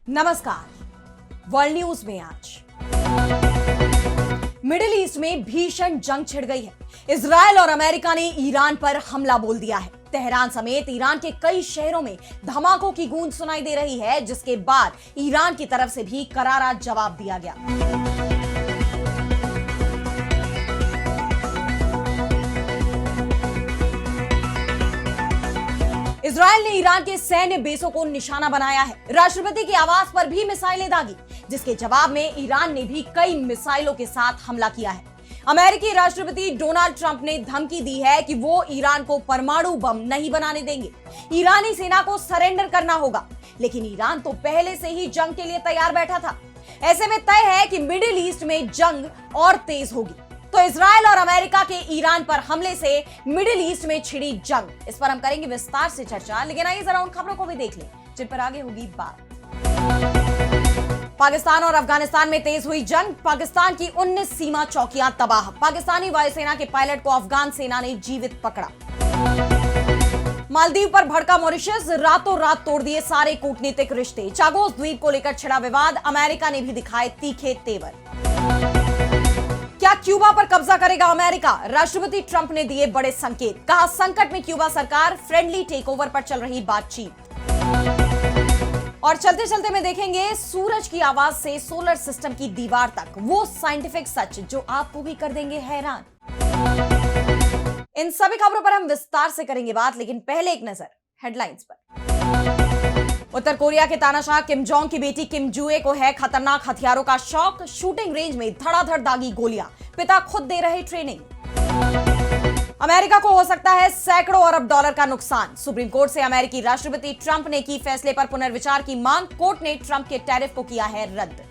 नमस्कार। World news में आज मिडिल ईस्ट में भीषण जंग छिड़ गई है। इजरायल और अमेरिका ने ईरान पर हमला बोल दिया है। तेहरान समेत ईरान के कई शहरों में धमाकों की गूंज सुनाई दे रही है, जिसके बाद ईरान की तरफ से भी करारा जवाब दिया गया। इजरायल ने ईरान के सैन्य बेसों को निशाना बनाया है। राष्ट्रपति के आवास पर भी मिसाइलें दागी, जिसके जवाब में ईरान ने भी कई मिसाइलों के साथ हमला किया है। अमेरिकी राष्ट्रपति डोनाल्ड ट्रंप ने धमकी दी है कि वो ईरान को परमाणु बम नहीं बनाने देंगे। ईरानी सेना को सरेंडर करना होगा, लेकिन ईरान तो पहले से ही जंग के लिए तैयार बैठा था। ऐसे में तय है कि मिडिल ईस्ट में जंग और तेज होगी। तो इजरायल और अमेरिका के ईरान पर हमले से मिडिल ईस्ट में छिड़ी जंग, इस पर हम करेंगे विस्तार से चर्चा। लेकिन आइए जरा उन खबरों को भी देख लें जिन पर आगे होगी बात। पाकिस्तान और अफगानिस्तान में तेज हुई जंग। पाकिस्तान की 19 सीमा चौकियां तबाह। पाकिस्तानी वायुसेना के पायलट को अफगान सेना ने जीवित पकड़ा। मालदीव पर भड़का मॉरिशस, रातों रात तोड़ दिए सारे कूटनीतिक रिश्ते। चागोस द्वीप को लेकर छिड़ा विवाद। अमेरिका ने भी दिखाए तीखे तेवर। क्या क्यूबा पर कब्जा करेगा अमेरिका? राष्ट्रपति ट्रंप ने दिए बड़े संकेत। कहा संकट में क्यूबा सरकार, फ्रेंडली टेकओवर पर चल रही बातचीत। और चलते चलते में देखेंगे सूरज की आवाज से सोलर सिस्टम की दीवार तक, वो साइंटिफिक सच जो आपको भी कर देंगे हैरान। इन सभी खबरों पर हम विस्तार से करेंगे बात, लेकिन पहले एक नजर हेडलाइंस पर। उत्तर कोरिया के तानाशाह किम जोंग की बेटी किम जुए को है खतरनाक हथियारों का शौक। शूटिंग रेंज में धड़ाधड़ दागी गोलियां, पिता खुद दे रहे ट्रेनिंग। अमेरिका को हो सकता है सैकड़ों अरब डॉलर का नुकसान। सुप्रीम कोर्ट से अमेरिकी राष्ट्रपति ट्रंप ने की फैसले पर पुनर्विचार की मांग। कोर्ट ने ट्रंप के टैरिफ को किया है रद्द।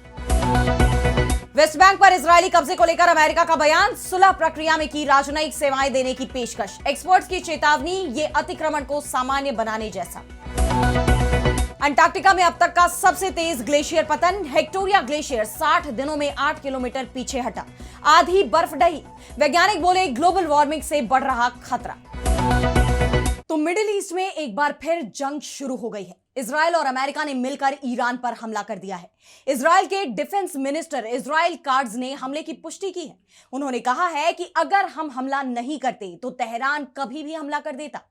वेस्ट बैंक पर इजरायली कब्जे को लेकर अमेरिका का बयान। सुलह प्रक्रिया में की राजनयिक सेवाएं देने की पेशकश। एक्सपर्ट्स की चेतावनी, ये अतिक्रमण को सामान्य बनाने जैसा। अंटार्कटिका में अब तक का सबसे तेज ग्लेशियर पतन। हेक्टोरिया ग्लेशियर 60 दिनों में 8 किलोमीटर पीछे हटा। आधी बर्फ ढही। वैज्ञानिक बोले ग्लोबल वार्मिंग से बढ़ रहा खतरा। तो मिडिल ईस्ट में एक बार फिर जंग शुरू हो गई है। इजरायल और अमेरिका ने मिलकर ईरान पर हमला कर दिया है। इजरायल के डिफेंस मिनिस्टर इजराइल काट्ज ने हमले की पुष्टि की है। उन्होंने कहा है कि अगर हम हमला नहीं करते तो तेहरान कभी भी हमला कर देता।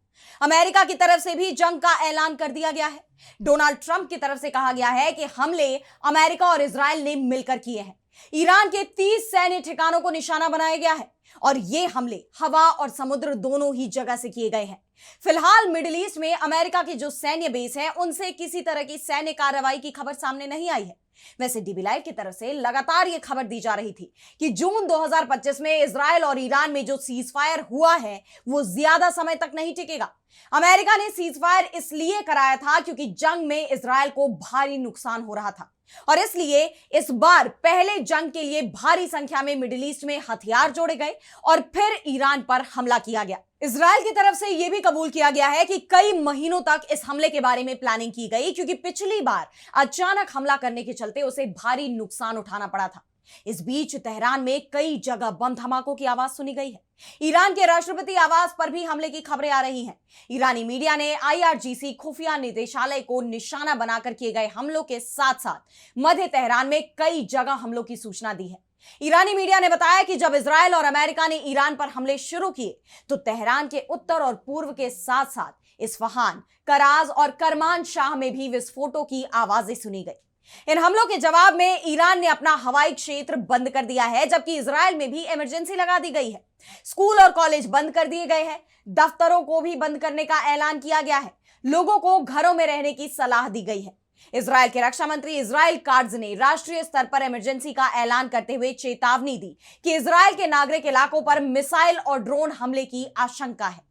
अमेरिका की तरफ से भी जंग का ऐलान कर दिया गया है। डोनाल्ड ट्रंप की तरफ से कहा गया है कि हमले अमेरिका और इजरायल ने मिलकर किए हैं। ईरान के 30 सैन्य ठिकानों को निशाना बनाया गया है और ये हमले हवा और समुद्र दोनों ही जगह से किए गए हैं। फिलहाल मिडिल ईस्ट में अमेरिका के जो सैन्य बेस हैं, उनसे किसी तरह की सैन्य कार्रवाई की खबर सामने नहीं आई है। वैसे डीबी लाइव की तरफ से लगातार यह खबर दी जा रही थी कि जून 2025 में इजरायल और ईरान में जो सीज फायर हुआ है वो ज्यादा समय तक नहीं टिकेगा। अमेरिका ने सीज फायर इसलिए कराया था क्योंकि जंग में इजरायल को भारी नुकसान हो रहा था और इसलिए इस बार पहले जंग के लिए भारी संख्या में मिडिल ईस्ट में हथियार जोड़े गए और फिर ईरान पर हमला किया गया। इजरायल की तरफ से यह भी कबूल किया गया है कि कई महीनों तक इस हमले के बारे में प्लानिंग की गई, क्योंकि पिछली बार अचानक हमला करने के चलते उसे भारी नुकसान उठाना पड़ा था। इस बीच तेहरान में कई जगह बम धमाकों की आवाज सुनी गई है। ईरान के राष्ट्रपति आवास पर भी हमले की खबरें आ रही हैं। ईरानी मीडिया ने IRGC खुफिया निदेशालय को निशाना बनाकर किए गए हमलों के साथ साथ मध्य तेहरान में कई जगह हमलों की सूचना दी है। ईरानी मीडिया ने बताया कि जब इजरायल और अमेरिका ने ईरान पर हमले शुरू किए तो तेहरान के उत्तर और पूर्व के साथ साथ इस्फहान, कराज और करमान शाह में भी विस्फोटों की आवाजें सुनी गई। इन हमलों के जवाब में ईरान ने अपना हवाई क्षेत्र बंद कर दिया है, जबकि इजरायल में भी इमरजेंसी लगा दी गई है। स्कूल और कॉलेज बंद कर दिए गए हैं। दफ्तरों को भी बंद करने का ऐलान किया गया है। लोगों को घरों में रहने की सलाह दी गई है। इजरायल के रक्षा मंत्री इजराइल काट्ज ने राष्ट्रीय स्तर पर इमरजेंसी का ऐलान करते हुए चेतावनी दी कि इजरायल के नागरिक इलाकों पर मिसाइल और ड्रोन हमले की आशंका है।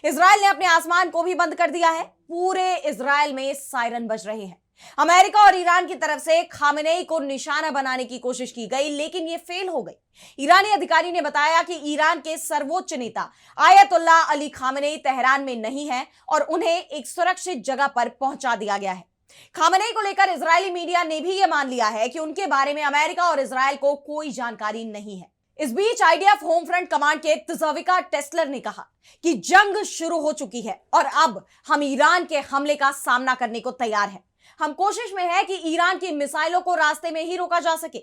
इजरायल ने अपने आसमान को भी बंद कर दिया है। पूरे इजरायल में सायरन बज रहे हैं। अमेरिका और ईरान की तरफ से खामेनेई को निशाना बनाने की कोशिश की गई, लेकिन यह फेल हो गई। ईरानी अधिकारी ने बताया कि ईरान के सर्वोच्च नेता आयतुल्लाह अली खामेनेई तेहरान में नहीं है और उन्हें एक सुरक्षित जगह पर पहुंचा दिया गया है। खामेनेई को लेकर इजरायली मीडिया ने भी यह मान लिया है कि उनके बारे में अमेरिका और इजरायल को कोई जानकारी नहीं है। इस बीच IDF होम फ्रंट कमांड के तज़विका टेस्लर ने कहा कि जंग शुरू हो चुकी है और अब हम ईरान के हमले का सामना करने को तैयार हैं। हम कोशिश में है कि ईरान की मिसाइलों को रास्ते में ही रोका जा सके।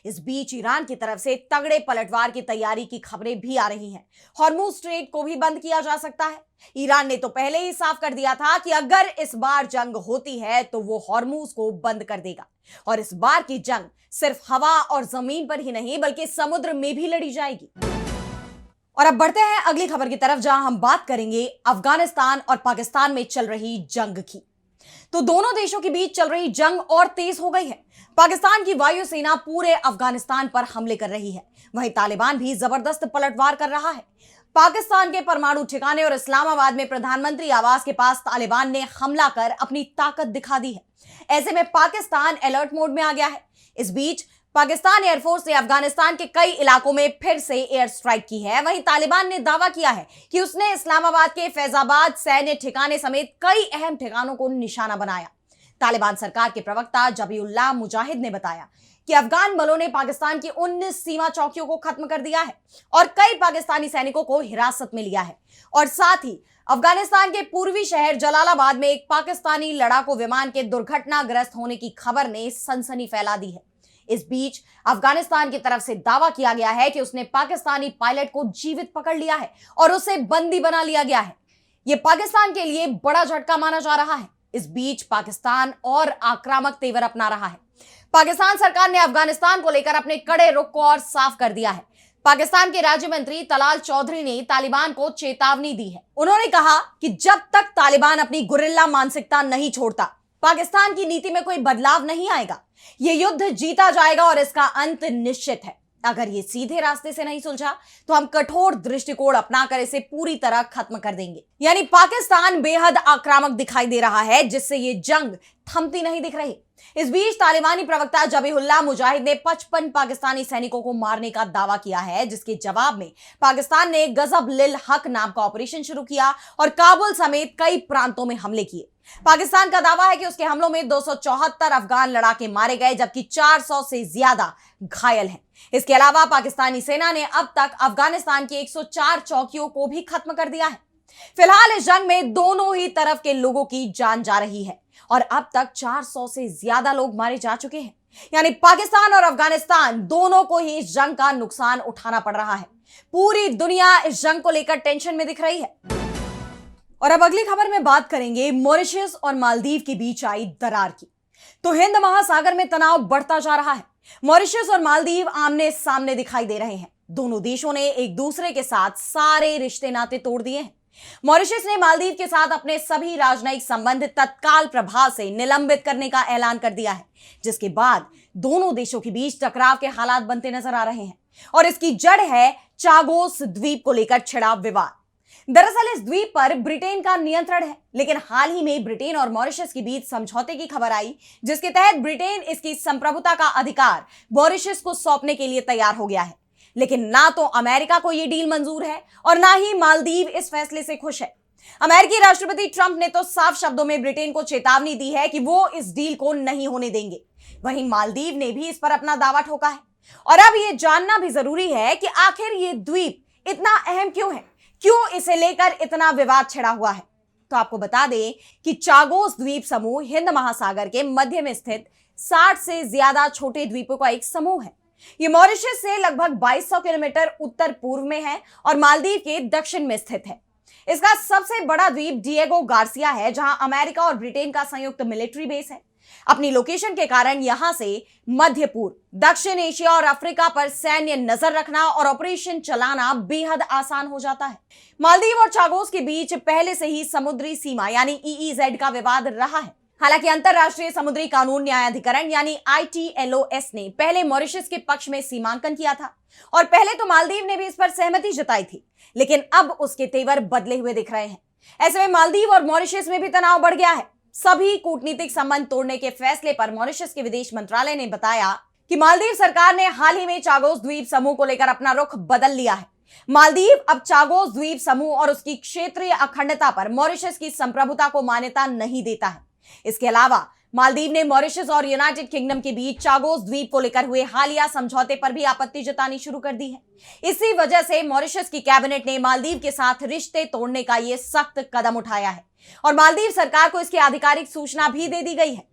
इस बीच ईरान की तरफ से तगड़े पलटवार की तैयारी की खबरें भी आ रही हैं। हॉर्मुज स्ट्रेट को भी बंद किया जा सकता है। ईरान ने तो पहले ही साफ कर दिया था कि अगर इस बार जंग होती है तो वो हॉर्मुज को बंद कर देगा, और इस बार की जंग सिर्फ हवा और जमीन पर ही नहीं बल्कि समुद्र में भी लड़ी जाएगी। और अब बढ़ते हैं अगली खबर की तरफ, जहां हम बात करेंगे अफगानिस्तान और पाकिस्तान में चल रही जंग की। तो दोनों देशों के बीच चल रही जंग और तेज हो गई है। पाकिस्तान की वायुसेना पूरे अफगानिस्तान पर हमले कर रही है, वहीं तालिबान भी जबरदस्त पलटवार कर रहा है। पाकिस्तान के परमाणु ठिकाने और इस्लामाबाद में प्रधानमंत्री आवास के पास तालिबान ने हमला कर अपनी ताकत दिखा दी है। ऐसे में पाकिस्तान अलर्ट मोड में आ गया है। इस बीच पाकिस्तान एयरफोर्स ने अफगानिस्तान के कई इलाकों में फिर से एयर स्ट्राइक की है। वहीं तालिबान ने दावा किया है कि उसने इस्लामाबाद के फैजाबाद सैन्य ठिकाने समेत कई अहम ठिकानों को निशाना बनाया। तालिबान सरकार के प्रवक्ता जबीउल्लाह मुजाहिद ने बताया कि अफगान बलों ने पाकिस्तान की 19 सीमा चौकियों को खत्म कर दिया है और कई पाकिस्तानी सैनिकों को हिरासत में लिया है। और साथ ही अफगानिस्तान के पूर्वी शहर जलालाबाद में एक पाकिस्तानी लड़ाकू विमान के दुर्घटनाग्रस्त होने की खबर ने सनसनी फैला दी है। इस बीच अफगानिस्तान की तरफ से दावा किया गया है कि उसने पाकिस्तानी पायलट को जीवित पकड़ लिया है और उसे बंदी बना लिया गया है। यह पाकिस्तान के लिए बड़ा झटका माना जा रहा है। इस बीच पाकिस्तान और आक्रामक तेवर अपना रहा है। पाकिस्तान सरकार ने अफगानिस्तान को लेकर अपने कड़े रुख को और साफ कर दिया है। पाकिस्तान के राज्य मंत्री तलाल चौधरी ने तालिबान को चेतावनी दी है। उन्होंने कहा कि जब तक तालिबान अपनी गुरिल्ला मानसिकता नहीं छोड़ता, पाकिस्तान की नीति में कोई बदलाव नहीं आएगा। यह युद्ध जीता जाएगा और इसका अंत निश्चित है। अगर ये सीधे रास्ते से नहीं सुलझा तो हम कठोर दृष्टिकोण अपनाकर इसे पूरी तरह खत्म कर देंगे। यानी पाकिस्तान बेहद आक्रामक दिखाई दे रहा है, जिससे ये जंग थमती नहीं दिख रही। इस बीच तालिबानी प्रवक्ता जबीहुल्लाह मुजाहिद ने 55 पाकिस्तानी सैनिकों को मारने का दावा किया है, जिसके जवाब में पाकिस्तान ने गजब लिल हक नाम का ऑपरेशन शुरू किया और काबुल समेत कई प्रांतों में हमले किए। पाकिस्तान का दावा है कि उसके हमलों में 274 अफगान लड़ाके मारे गए, जबकि 400 से ज्यादा घायल हैं। इसके अलावा पाकिस्तानी सेना ने अब तक अफगानिस्तान की 104 चौकियों को भी खत्म कर दिया है। फिलहाल इस जंग में दोनों ही तरफ के लोगों की जान जा रही है और अब तक 400 से ज्यादा लोग मारे जा चुके हैं। यानी पाकिस्तान और अफगानिस्तान दोनों को ही इस जंग का नुकसान उठाना पड़ रहा है। पूरी दुनिया इस जंग को लेकर टेंशन में दिख रही है। और अब अगली खबर में बात करेंगे मॉरिशस और मालदीव के बीच आई दरार की। तो हिंद महासागर में तनाव बढ़ता जा रहा है। मॉरिशस और मालदीव आमने सामने दिखाई दे रहे हैं। दोनों देशों ने एक दूसरे के साथ सारे रिश्ते नाते तोड़ दिए हैं। मॉरिशस ने मालदीव के साथ अपने सभी राजनयिक संबंध तत्काल प्रभाव से निलंबित करने का ऐलान कर दिया है, जिसके बाद दोनों देशों के बीच टकराव के हालात बनते नजर आ रहे हैं। और इसकी जड़ है चागोस द्वीप को लेकर छिड़ा विवाद। दरअसल इस द्वीप पर ब्रिटेन का नियंत्रण है, लेकिन हाल ही में ब्रिटेन और मॉरिशस के बीच समझौते की खबर आई, जिसके तहत ब्रिटेन इसकी संप्रभुता का अधिकार मॉरिशस को सौंपने के लिए तैयार हो गया है। लेकिन ना तो अमेरिका को यह डील मंजूर है और ना ही मालदीव इस फैसले से खुश है। अमेरिकी राष्ट्रपति ट्रंप ने तो साफ शब्दों में ब्रिटेन को चेतावनी दी है कि वो इस डील को नहीं होने देंगे। वहीं मालदीव ने भी इस पर अपना दावा ठोका है। और अब यह जानना भी जरूरी है कि आखिर ये द्वीप इतना अहम क्यों है, क्यों इसे लेकर इतना विवाद छिड़ा हुआ है। तो आपको बता दें कि चागोस द्वीप समूह हिंद महासागर के मध्य में स्थित 60 से ज्यादा छोटे द्वीपों का एक समूह है। ये मॉरिशस से लगभग 2200 किलोमीटर उत्तर पूर्व में है और मालदीव के दक्षिण में स्थित है। इसका सबसे बड़ा द्वीप डिएगो गार्सिया है, जहां अमेरिका और ब्रिटेन का संयुक्त मिलिट्री बेस है। अपनी लोकेशन के कारण यहां से मध्य पूर्व, दक्षिण एशिया और अफ्रीका पर सैन्य नजर रखना और ऑपरेशन चलाना बेहद आसान हो जाता है। मालदीव और चागोस के बीच पहले से ही समुद्री सीमा यानी ईईजेड का विवाद रहा है। हालांकि अंतरराष्ट्रीय समुद्री कानून न्यायाधिकरण यानी ITLOS ने पहले मॉरिशस के पक्ष में सीमांकन किया था और पहले तो मालदीव ने भी इस पर सहमति जताई थी, लेकिन अब उसके तेवर बदले हुए दिख रहे हैं। ऐसे में मालदीव और मॉरिशस में भी तनाव बढ़ गया है। सभी कूटनीतिक संबंध तोड़ने के फैसले पर मॉरिशस के विदेश मंत्रालय ने बताया कि मालदीव सरकार ने हाल ही में चागोस द्वीप समूह को लेकर अपना रुख बदल लिया है। मालदीव अब चागोस द्वीप समूह और उसकी क्षेत्रीय अखंडता पर मॉरिशस की संप्रभुता को मान्यता नहीं देता है। इसके अलावा मालदीव ने मॉरिशस और यूनाइटेड किंगडम के बीच चागोस द्वीप को लेकर हुए हालिया समझौते पर भी आपत्ति जतानी शुरू कर दी है। इसी वजह से मॉरिशस की कैबिनेट ने मालदीव के साथ रिश्ते तोड़ने का यह सख्त कदम उठाया है और मालदीव सरकार को इसकी आधिकारिक सूचना भी दे दी गई है।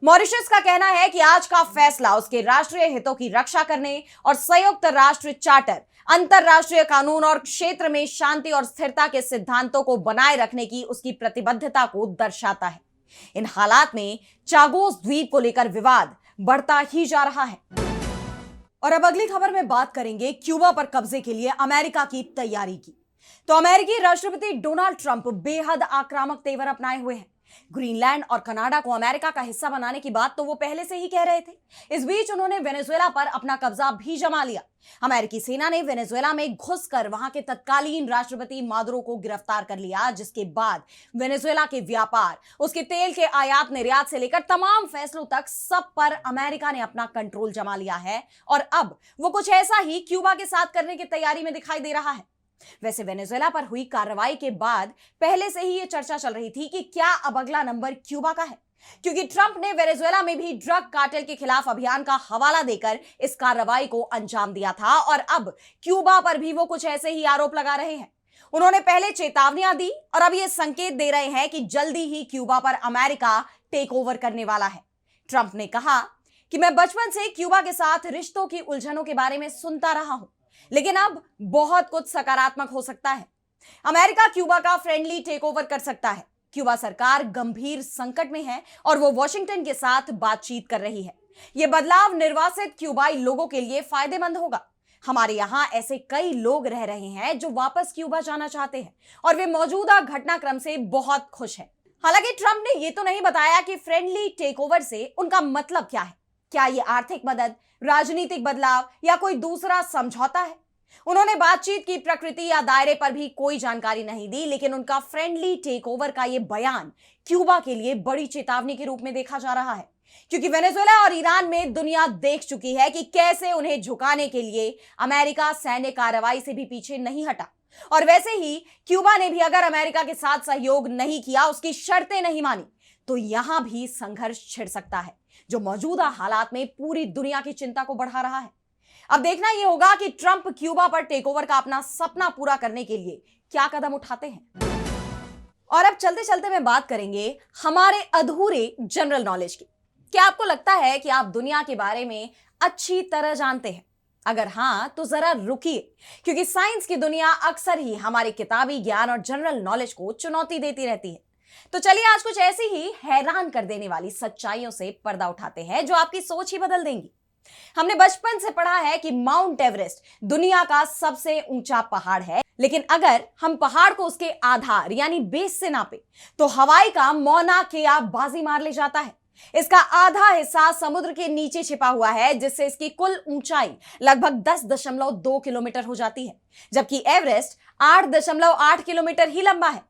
मॉरिशस का कहना है कि आज का फैसला उसके राष्ट्रीय हितों की रक्षा करने और संयुक्त राष्ट्र चार्टर, अंतरराष्ट्रीय कानून और क्षेत्र में शांति और स्थिरता के सिद्धांतों को बनाए रखने की उसकी प्रतिबद्धता को दर्शाता है। इन हालात में चागोस द्वीप को लेकर विवाद बढ़ता ही जा रहा है। और अब अगली खबर में बात करेंगे क्यूबा पर कब्जे के लिए अमेरिका की तैयारी की। तो अमेरिकी राष्ट्रपति डोनाल्ड ट्रंप बेहद आक्रामक तेवर अपनाए हुए हैं। ग्रीनलैंड और कनाडा को अमेरिका का हिस्सा बनाने की बात तो वो पहले से ही कह रहे थे। इस बीच उन्होंने वेनेजुएला पर अपना कब्जा भी जमा लिया। अमेरिकी सेना ने वेनेजुएला में घुसकर वहां के तत्कालीन राष्ट्रपति मादुरो को गिरफ्तार कर लिया, जिसके बाद वेनेजुएला के व्यापार, उसके तेल के आयात निर्यात से लेकर तमाम फैसलों तक सब पर अमेरिका ने अपना कंट्रोल जमा लिया है। और अब वो कुछ ऐसा ही क्यूबा के साथ करने की तैयारी में दिखाई दे रहा है। वैसे वेनेजुएला पर हुई कार्रवाई के बाद पहले से ही यह चर्चा चल रही थी कि क्या अब अगला नंबर क्यूबा का है, क्योंकि ट्रंप ने वेनेजुएला में भी ड्रग कार्टेल के खिलाफ अभियान का हवाला देकर इस कार्रवाई को अंजाम दिया था और अब क्यूबा पर भी वो कुछ ऐसे ही आरोप लगा रहे हैं। उन्होंने पहले चेतावनियां दी और अब ये संकेत दे रहे हैं कि जल्दी ही क्यूबा पर अमेरिका टेक ओवर करने वाला है। ट्रंप ने कहा कि मैं बचपन से क्यूबा के साथ रिश्तों की उलझनों के बारे में सुनता रहा हूं, लेकिन अब बहुत कुछ सकारात्मक हो सकता है। अमेरिका क्यूबा का फ्रेंडली टेक ओवर कर सकता है। क्यूबा सरकार गंभीर संकट में है और वो वॉशिंगटन के साथ बातचीत कर रही है। यह बदलाव निर्वासित क्यूबाई लोगों के लिए फायदेमंद होगा। हमारे यहां ऐसे कई लोग रह रहे हैं जो वापस क्यूबा जाना चाहते हैं और वे मौजूदा घटनाक्रम से बहुत खुश हैं। हालांकि ट्रंप ने यह तो नहीं बताया कि फ्रेंडली टेक ओवर से उनका मतलब क्या है। क्या यह आर्थिक मदद, राजनीतिक बदलाव या कोई दूसरा समझौता है? उन्होंने बातचीत की प्रकृति या दायरे पर भी कोई जानकारी नहीं दी, लेकिन उनका फ्रेंडली टेक ओवर का यह बयान क्यूबा के लिए बड़ी चेतावनी के रूप में देखा जा रहा है, क्योंकि वेनेजुएला और ईरान में दुनिया देख चुकी है कि कैसे उन्हें झुकाने के लिए अमेरिका सैन्य कार्रवाई से भी पीछे नहीं हटा। और वैसे ही क्यूबा ने भी अगर अमेरिका के साथ सहयोग नहीं किया, उसकी शर्तें नहीं मानी, तो यहां भी संघर्ष छिड़ सकता है, जो मौजूदा हालात में पूरी दुनिया की चिंता को बढ़ा रहा है। अब देखना यह होगा कि ट्रंप क्यूबा पर टेकओवर का अपना सपना पूरा करने के लिए क्या कदम उठाते हैं। और अब चलते चलते मैं बात करेंगे हमारे अधूरे जनरल नॉलेज की। क्या आपको लगता है कि आप दुनिया के बारे में अच्छी तरह जानते हैं? अगर हां, तो जरा रुकिए, क्योंकि साइंस की दुनिया अक्सर ही हमारे किताबी ज्ञान और जनरल नॉलेज को चुनौती देती रहती है। तो चलिए आज कुछ ऐसी ही हैरान कर देने वाली सच्चाइयों से पर्दा उठाते हैं जो आपकी सोच ही बदल देंगी। हमने बचपन से पढ़ा है कि माउंट एवरेस्ट दुनिया का सबसे ऊंचा पहाड़ है, लेकिन अगर हम पहाड़ को उसके आधार यानी बेस से नापे तो हवाई का मौना केया बाजी मार ले जाता है। इसका आधा हिस्सा समुद्र के नीचे छिपा हुआ है, जिससे इसकी कुल ऊंचाई लगभग 10.2 किलोमीटर हो जाती है, जबकि एवरेस्ट 8.8 किलोमीटर ही लंबा है।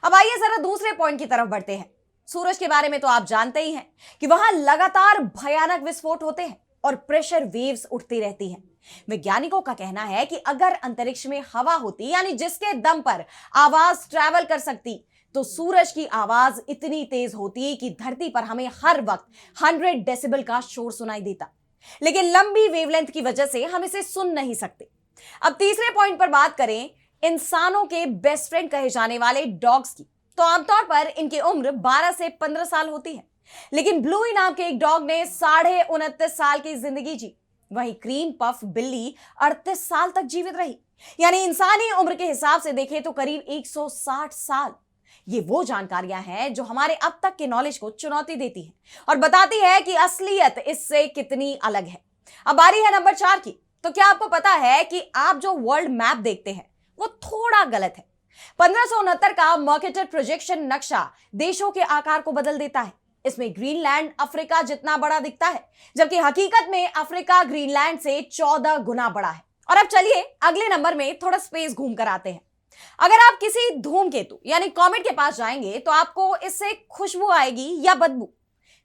अब आइए जरा दूसरे पॉइंट की तरफ बढ़ते हैं। सूरज के बारे में तो आप जानते ही हैं कि वहां लगातार भयानक विस्फोट होते हैं और प्रेशर वेव्स उठती रहती हैं। वैज्ञानिकों का कहना है कि अगर अंतरिक्ष में हवा होती, यानी जिसके दम पर आवाज ट्रैवल कर सकती, तो सूरज की आवाज इतनी तेज होती कि धरती पर हमें हर वक्त 100 डेसिबल का शोर सुनाई देता। लेकिन लंबी वेवलेंथ की वजह से हम इसे सुन नहीं सकते। अब तीसरे पॉइंट पर बात करें इंसानों के बेस्ट फ्रेंड कहे जाने वाले डॉग्स की, तो आमतौर पर इनकी उम्र 12 से 15 साल होती है, लेकिन ब्लूई नाम के एक डॉग ने 29.5 साल की जिंदगी जी। वहीं क्रीम पफ बिल्ली 38 साल तक जीवित रही, यानी इंसानी उम्र के हिसाब से देखें तो करीब 160 साल। ये वो जानकारियां हैं जो हमारे अब तक के नॉलेज को चुनौती देती है और बताती है कि असलियत इससे कितनी अलग है। अब बारी है नंबर 4 की। तो क्या आपको पता है कि आप जो वर्ल्ड मैप देखते हैं वो थोड़ा गलत है। 1569 का मर्केटर प्रोजेक्शन नक्शा देशों के आकार को बदल देता है। इसमें ग्रीनलैंड अफ्रीका जितना बड़ा दिखता है, जबकि हकीकत में अफ्रीका ग्रीनलैंड से 14 गुना बड़ा है। और अब चलिए अगले नंबर में थोड़ा स्पेस घूम कर आते हैं। अगर आप किसी धूमकेतु यानी कॉमेट के पास जाएंगे तो आपको इससे खुशबू आएगी या बदबू।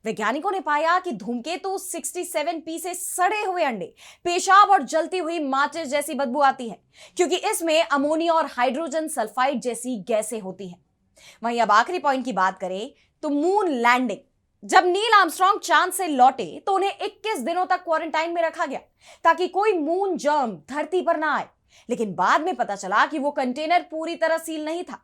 वैज्ञानिकों ने पाया कि धूमकेतु 67P से सड़े हुए अंडे, पेशाब और जलती हुई माचिस जैसी बदबू आती है, क्योंकि इसमें अमोनिया और हाइड्रोजन सल्फाइड जैसी गैसें होती हैं। वहीं अब आखिरी पॉइंट की बात करें तो मून लैंडिंग। जब नील आर्मस्ट्रांग चांद से लौटे तो उन्हें 21 दिनों तक क्वारंटाइन में रखा गया ताकि कोई मून जर्म धरती पर ना आए, लेकिन बाद में पता चला कि वो कंटेनर पूरी तरह सील नहीं था।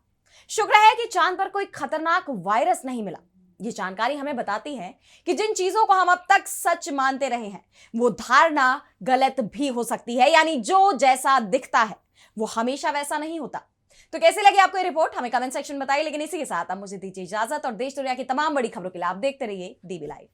शुक्र है कि चांद पर कोई खतरनाक वायरस नहीं मिला। ये जानकारी हमें बताती है कि जिन चीजों को हम अब तक सच मानते रहे हैं वो धारणा गलत भी हो सकती है, यानी जो जैसा दिखता है वो हमेशा वैसा नहीं होता। तो कैसे लगी आपको ये रिपोर्ट हमें कमेंट सेक्शन में बताइए। लेकिन इसी के साथ अब मुझे दीजिए इजाजत और देश दुनिया की तमाम बड़ी खबरों के लिए आप देखते रहिए डीबी लाइव।